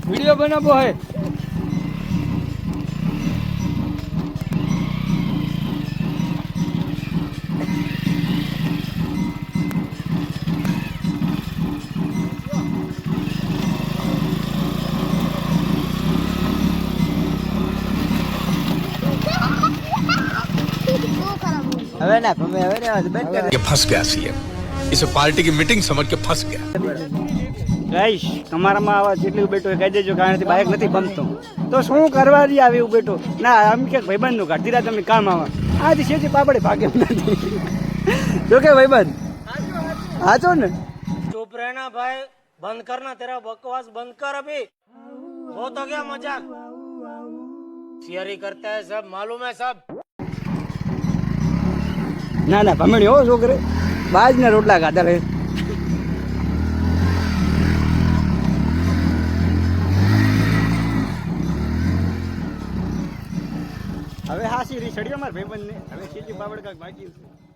Video बनाबो है હવે ના ભમે હવે ને બંધ કર ये फंस गया सीएम इसे पार्टी की मीटिंग समझ के फंस गया ગાઈશ તમારામાં આવા જેટલું બેઠો કહી દેજો કારણ કે બાઇક નથી ગમતો તો શું કરવા દે આવી એવું બેઠો ના આમ કે ભાઈબંધ નું કાઢી તમે કામ આવા આજ છે પાપડે ભાગે નથી જો કે ભાઈબંધ હાચો ને चुप रहना भाई, बंद करना तेरा बकवास, बंद कर अभी। हो तो गया मजाक, शेयरी करता है सब, मालूम है सब। ના ના ભમણી હો છોકરે બાજ ને રોટલા ખાધા રે હવે હાસી રી સડી અમાર ભાઈબંધ ને હવે સીધી પાપડ કાક બાકી છે